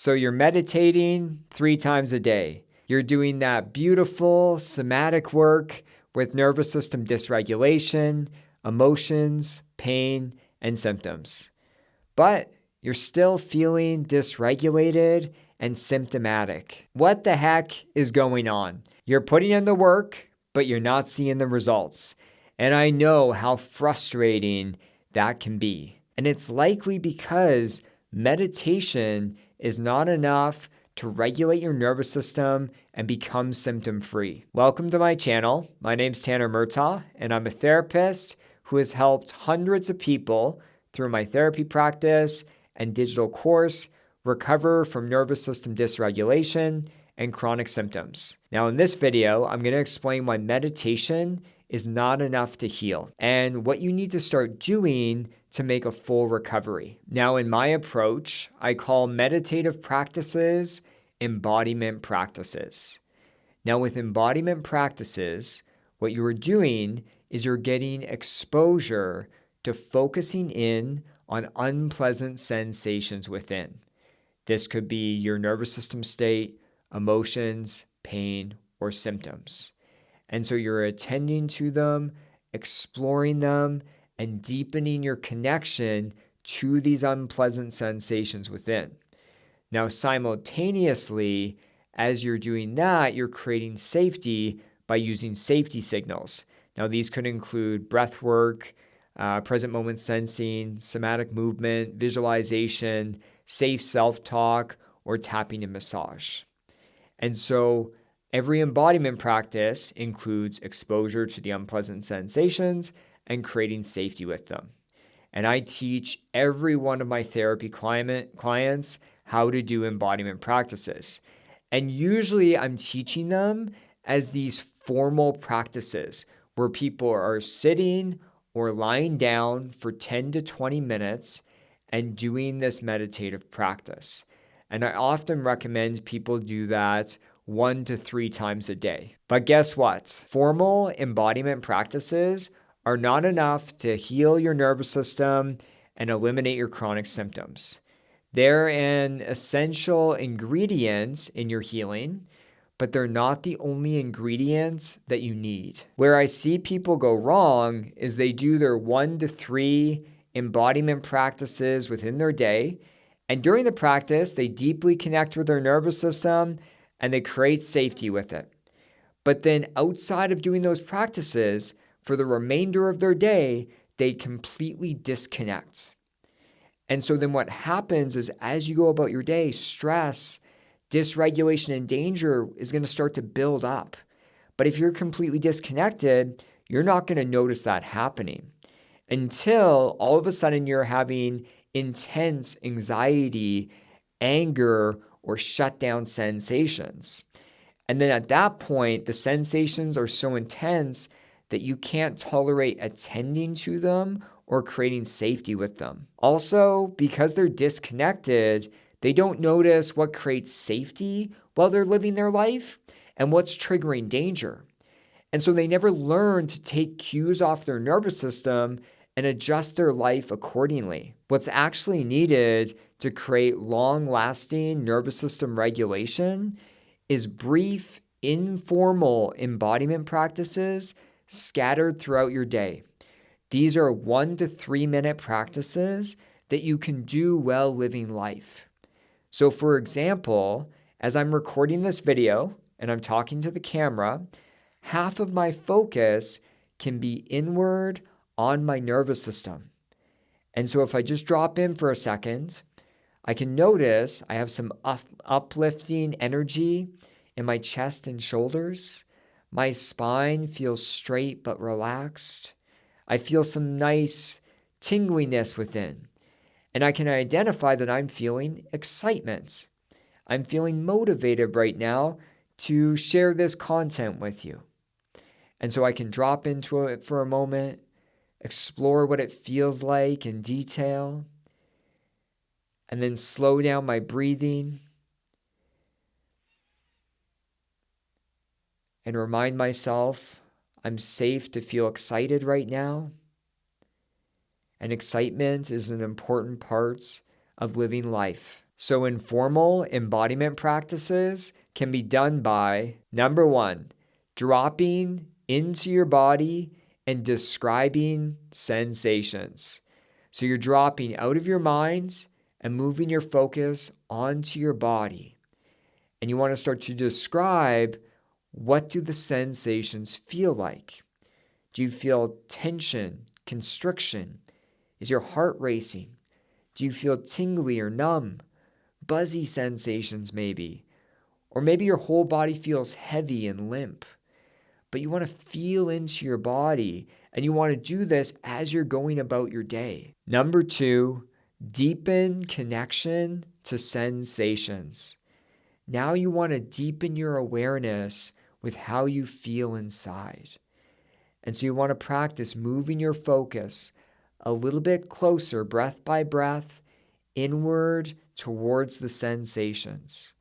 So you're meditating 3 times a day. You're doing that beautiful somatic work with nervous system dysregulation, emotions, pain, and symptoms. But you're still feeling dysregulated and symptomatic. What the heck is going on? You're putting in the work, but you're not seeing the results. And I know how frustrating that can be. And it's likely because meditation is not enough to regulate your nervous system and become symptom-free. Welcome to my channel. My name's Tanner Murtagh, and I'm a therapist who has helped hundreds of people through my therapy practice and digital course recover from nervous system dysregulation and chronic symptoms. Now, in this video, I'm going to explain why meditation is not enough to heal and what you need to start doing to make a full recovery. Now, in my approach, I call meditative practices embodiment practices. Now, with embodiment practices, what you are doing is you're getting exposure to focusing in on unpleasant sensations within. This could be your nervous system state, emotions, pain, or symptoms. And so you're attending to them, exploring them, and deepening your connection to these unpleasant sensations within. Now, simultaneously, as you're doing that, you're creating safety by using safety signals. Now, these could include breathwork, present moment sensing, somatic movement, visualization, safe self-talk, or tapping and massage. And so every embodiment practice includes exposure to the unpleasant sensations and creating safety with them. And I teach every one of my therapy clients how to do embodiment practices. And usually I'm teaching them as these formal practices where people are sitting or lying down for 10 to 20 minutes and doing this meditative practice. And I often recommend people do that 1 to 3 times a day. But guess what? Formal embodiment practices are not enough to heal your nervous system and eliminate your chronic symptoms. They're an essential ingredient in your healing, but they're not the only ingredients that you need. Where I see people go wrong is they do their 1 to 3 embodiment practices within their day, and during the practice, they deeply connect with their nervous system and they create safety with it. But then outside of doing those practices, for the remainder of their day, they completely disconnect. And so then what happens is as you go about your day, stress, dysregulation, and danger is going to start to build up. But if you're completely disconnected, you're not going to notice that happening until all of a sudden you're having intense anxiety, anger, or shutdown sensations. And then at that point, the sensations are so intense that you can't tolerate attending to them or creating safety with them. Also, because they're disconnected, they don't notice what creates safety while they're living their life and what's triggering danger. And so they never learn to take cues off their nervous system and adjust their life accordingly. What's actually needed to create long-lasting nervous system regulation is brief, informal embodiment practices scattered throughout your day. These are 1 to 3 minute practices that you can do while living life. So for example, as I'm recording this video and I'm talking to the camera, half of my focus can be inward on my nervous system. And so if I just drop in for a second, I can notice I have some uplifting energy in my chest and shoulders. My spine feels straight but relaxed. I feel some nice tingliness within. And I can identify that I'm feeling excitement. I'm feeling motivated right now to share this content with you. And so I can drop into it for a moment, explore what it feels like in detail, and then slow down my breathing and remind myself I'm safe to feel excited right now. And excitement is an important part of living life. So informal embodiment practices can be done by, number one, dropping into your body and describing sensations. So you're dropping out of your mind and moving your focus onto your body. And you want to start to describe, what do the sensations feel like? Do you feel tension, constriction? Is your heart racing? Do you feel tingly or numb? Buzzy sensations maybe? Or maybe your whole body feels heavy and limp. But you want to feel into your body, and you want to do this as you're going about your day. Number two, deepen connection to sensations. Now you want to deepen your awareness with how you feel inside. And so you want to practice moving your focus a little bit closer, breath by breath, inward towards the sensations.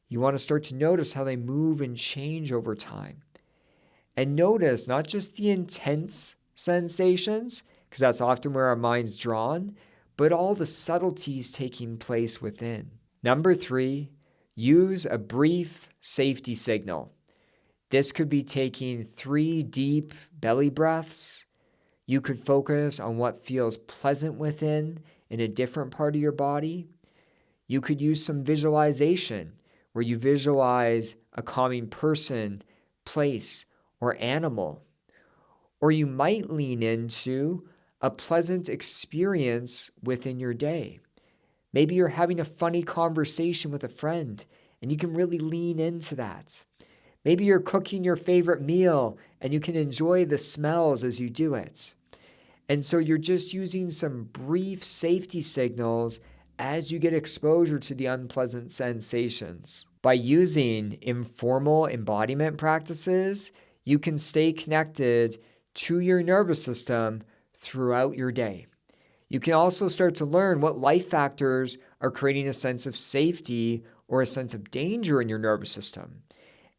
You want to start to notice how they move and change over time. And notice not just the intense sensations, because that's often where our mind's drawn, but all the subtleties taking place within. Number three, use a brief safety signal. This could be taking 3 deep belly breaths. You could focus on what feels pleasant within in a different part of your body. You could use some visualization where you visualize a calming person, place, or animal. Or you might lean into a pleasant experience within your day. Maybe you're having a funny conversation with a friend and you can really lean into that. Maybe you're cooking your favorite meal and you can enjoy the smells as you do it. And so you're just using some brief safety signals as you get exposure to the unpleasant sensations. By using informal embodiment practices, you can stay connected to your nervous system throughout your day. You can also start to learn what life factors are creating a sense of safety or a sense of danger in your nervous system.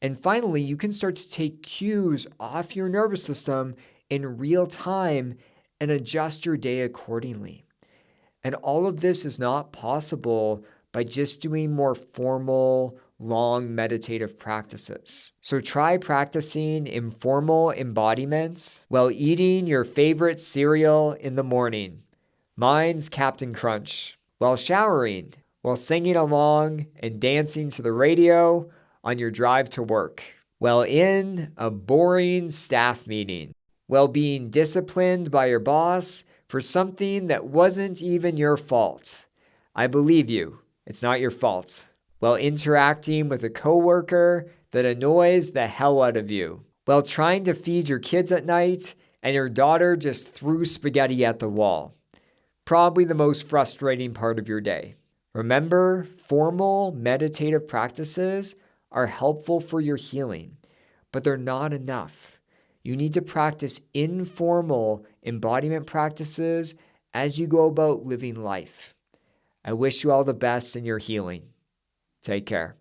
And finally, you can start to take cues off your nervous system in real time and adjust your day accordingly. And all of this is not possible by just doing more formal, long meditative practices. So try practicing informal embodiments while eating your favorite cereal in the morning. Mine's Captain Crunch. While showering, while singing along and dancing to the radio on your drive to work. While in a boring staff meeting. While being disciplined by your boss for something that wasn't even your fault. I believe you, it's not your fault. While interacting with a coworker that annoys the hell out of you. While trying to feed your kids at night and your daughter just threw spaghetti at the wall. Probably the most frustrating part of your day. Remember, formal meditative practices are helpful for your healing, but they're not enough. You need to practice informal embodiment practices as you go about living life. I wish you all the best in your healing. Take care.